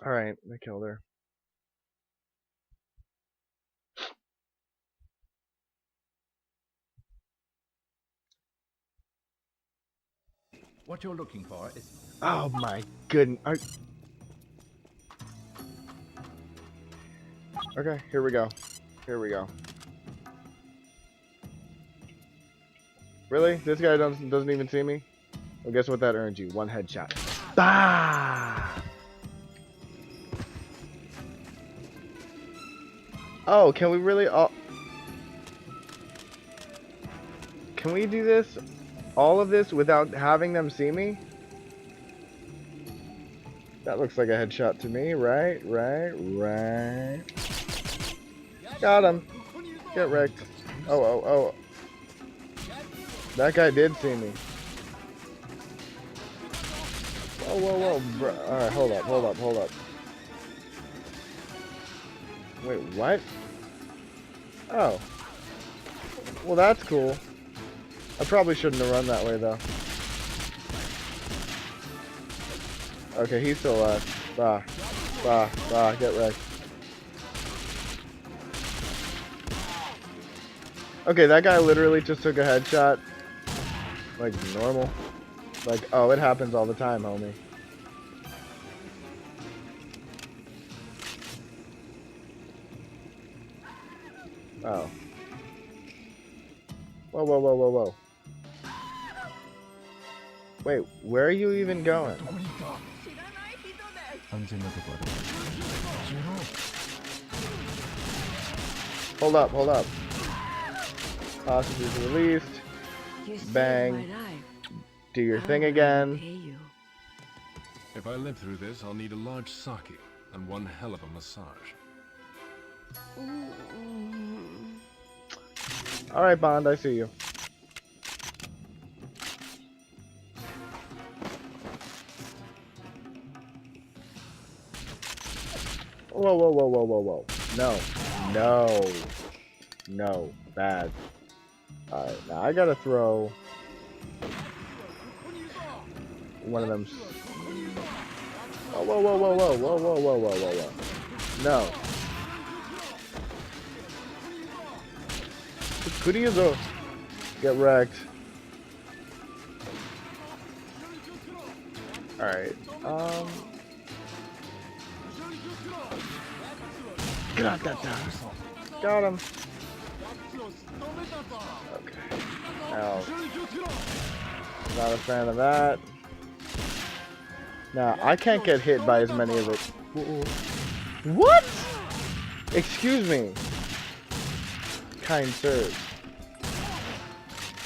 Alright, I killed her. What you're looking for is... Oh my goodness. Okay, here we go. Here we go. Really? This guy doesn't even see me? Well, guess what that earned you? One headshot. Ah! Oh, can we really Can we do this? All of this without having them see me? That looks like a headshot to me, right? Got him. Get wrecked. Oh. That guy did see me. Whoa. Alright, hold up. Wait, what? Oh. Well, that's cool. I probably shouldn't have run that way, though. Okay, he's still alive. Bah, get wrecked. Okay, that guy literally just took a headshot. Like, normal. Like, oh, it happens all the time, homie. Oh. Whoa. Wait, where are you even going? Hold up. Hostage is released. Bang. Do your thing again. If I live through this, I'll need a large sake and one hell of a massage. Alright, Bond, I see you. Whoa. No. Bad. Alright, now I gotta throw one of them. Whoa. No. Kurizo. Get wrecked. Alright. Got him. Okay. Now, not a fan of that. Now, I can't get hit by as many of it. What? Excuse me. Kind sirs.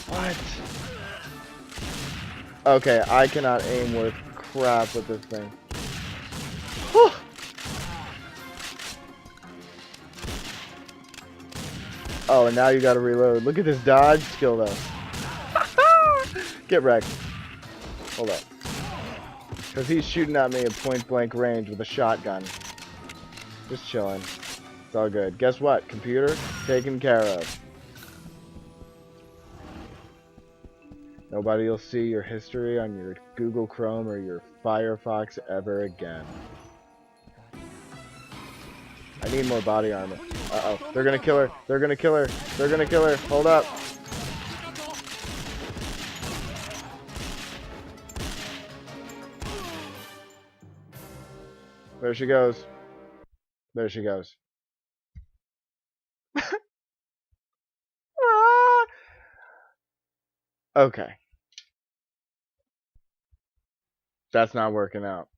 What? Okay, I cannot aim worth crap with this thing. Whew. Oh, and now you gotta reload. Look at this dodge skill, though. Get wrecked. Hold up. Because he's shooting at me at point-blank range with a shotgun. Just chilling. It's all good. Guess what? Computer taken care of. Nobody will see your history on your Google Chrome or your Firefox ever again. I need more body armor. Uh-oh. They're gonna kill her. Hold up. There she goes. Okay. That's not working out.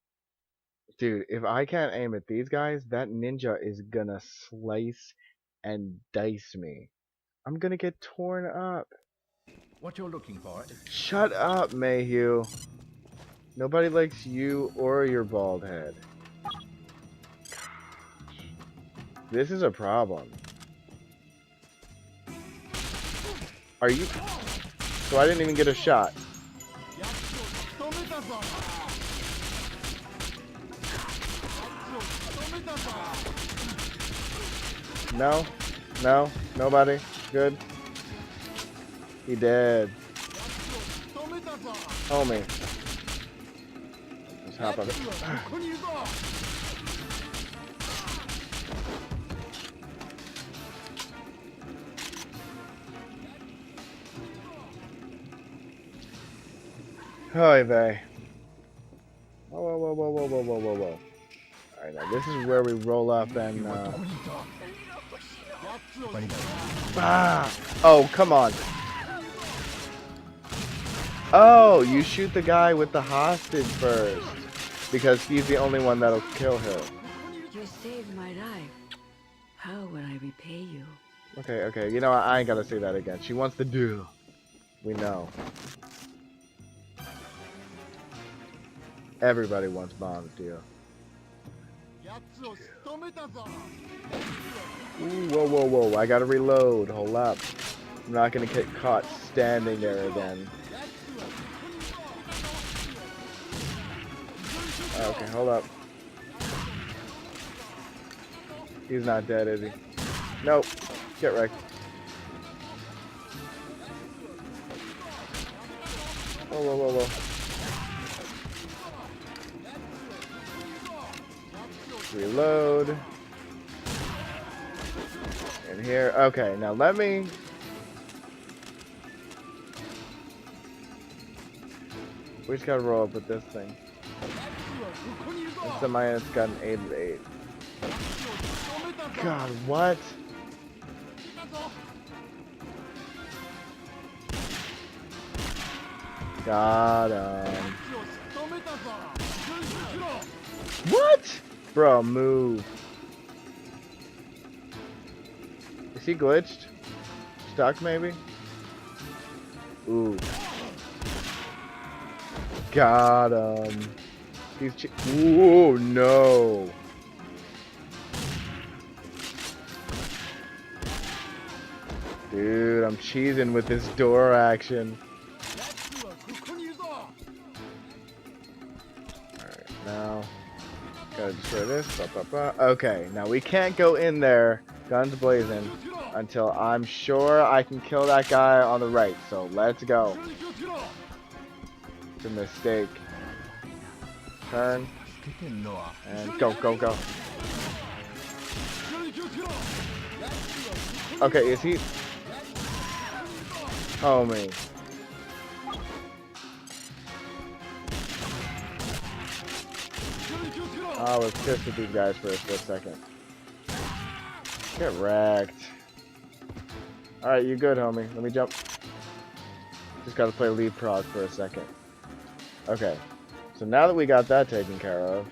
Dude, if I can't aim at these guys, that ninja is gonna slice and dice me. I'm gonna get torn up. What you're looking for is... Shut up, Mayhew. Nobody likes you or your bald head. Gosh. This is a problem. Are you... So I didn't even get a shot. No, nobody. Good. He dead. Homie. Let's hop on it. Hi, vey. Whoa, whoa, whoa, whoa, whoa, whoa, whoa, whoa, whoa. Alright, now this is where we roll up and, Ah! Oh, come on. Oh, you shoot the guy with the hostage first. Because he's the only one that'll kill her. You saved my life. How will I repay you? Okay, okay. You know what? I ain't gotta say that again. She wants the deal. We know. Everybody wants Bomb's deal. Ooh, whoa, whoa, whoa. I gotta reload. Hold up. I'm not gonna get caught standing there again. Okay, hold up. He's not dead, is he? Nope. Get wrecked. Whoa, whoa, whoa, whoa. Reload. In here. Okay, now let me... We just gotta roll up with this thing. It's a minus got an 8 of 8. God, what? Got him. What? Bro, move. Is he glitched? Stuck, maybe? Ooh. Got him. He's ooh, no. Dude, I'm cheesing with this door action. Alright, now gotta destroy this. Bah, bah, bah. Okay, now we can't go in there, guns blazing, until I'm sure I can kill that guy on the right. So let's go. It's a mistake. Turn. And go, go, go. Okay, is he... Homie. I was pissed with these guys for a split second. Get wrecked. Alright, you good, homie. Let me jump. Just gotta play leapfrog for a second. Okay. So now that we got that taken care of...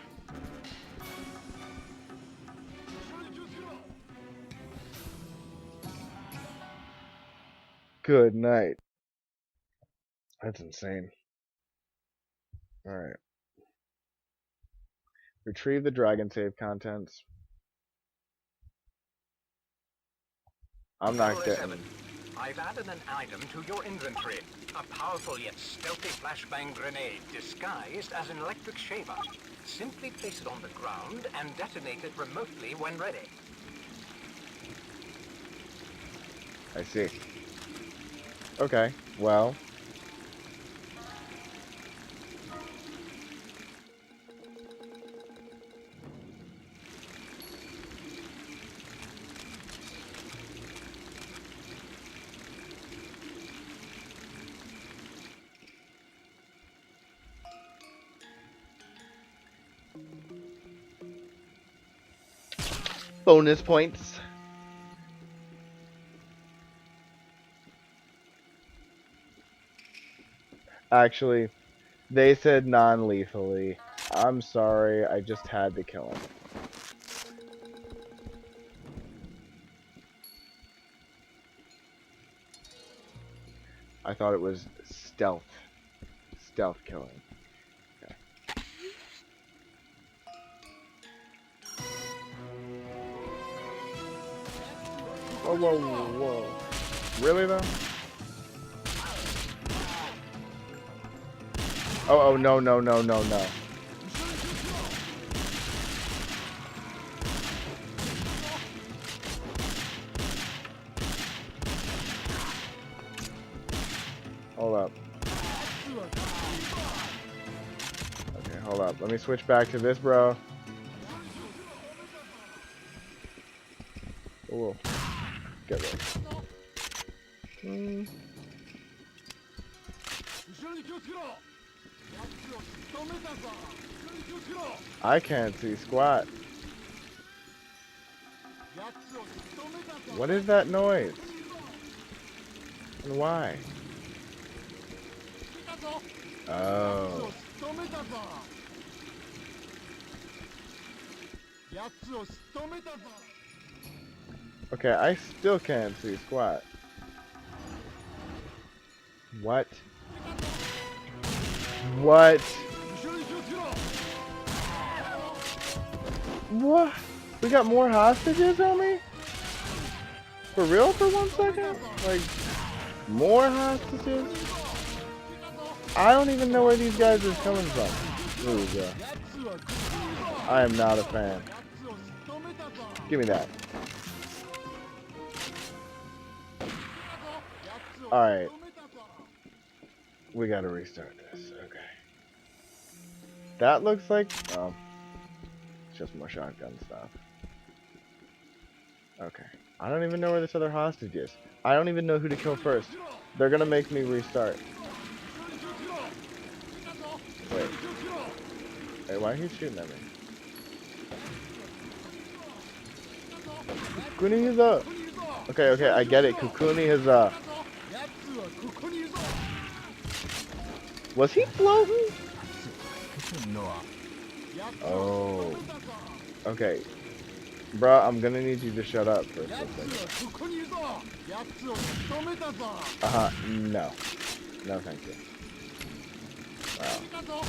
Good night. That's insane. Alright. Retrieve the dragon save contents. I'm not getting... I've added an item to your inventory. A powerful yet stealthy flashbang grenade disguised as an electric shaver. Simply place it on the ground and detonate it remotely when ready. I see. Okay, well... Bonus points. Actually, they said non-lethally. I'm sorry, I just had to kill him. I thought it was stealth. Stealth killing. Okay. Whoa, whoa, whoa. Really, though? Oh, oh, no, no, no, no, no. Hold up. Okay, hold up. Let me switch back to this, bro. Whoa. Get ready. I can't see squat. What is that noise? And why? Oh. Okay, I still can't see squat. What? What? What? We got more hostages on me? For real for 1 second? Like, more hostages? I don't even know where these guys are coming from. Ooh, yeah. I am not a fan. Give me that. Alright. We gotta restart this. Okay. That looks like... oh. It's just more shotgun stuff. Okay. I don't even know where this other hostage is. I don't even know who to kill first. They're gonna make me restart. Wait. Hey, why are you shooting at me? Kukuni is up. Okay, okay, I get it. Kukuni is up. Was he floating? Oh. Okay. Bruh, I'm gonna need you to shut up for a second. No. No, thank you. Wow.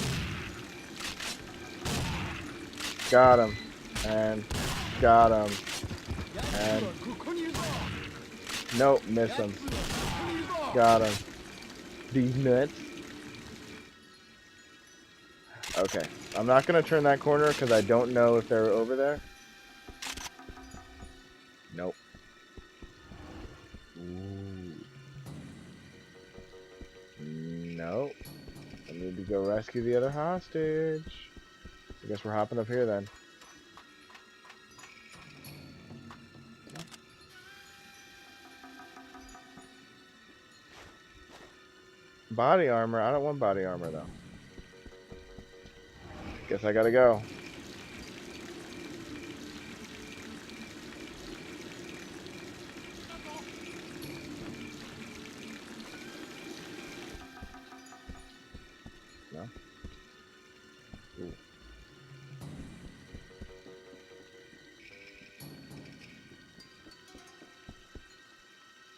Got him. And got him. And nope, miss him. Got him. These nuts. Okay. I'm not gonna turn that corner because I don't know if they're over there. Nope. Ooh. Nope. I need to go rescue the other hostage. I guess we're hopping up here then. Body armor? I don't want body armor though. Guess I gotta go. No? Ooh.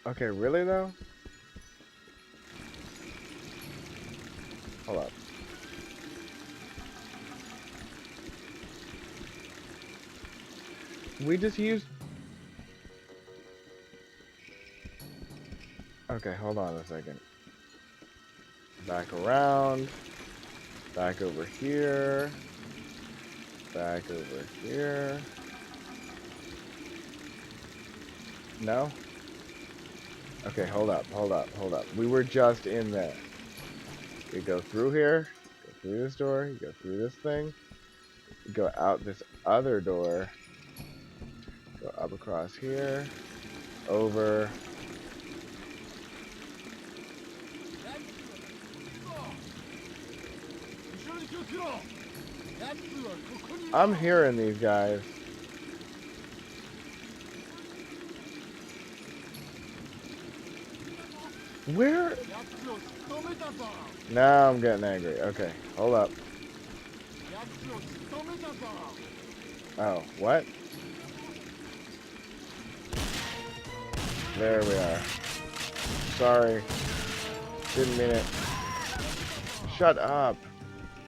Okay, really though? Hold up. We just used... okay, hold on a second. Back around. Back over here. Back over here. No? Okay, hold up, hold up, hold up. We were just in there. You go through here, go through this door, you go through this thing, you go out this other door, go up across here, over. I'm hearing these guys. Where? Now I'm getting angry. Okay, hold up. Oh, what? There we are. Sorry. Didn't mean it. Shut up.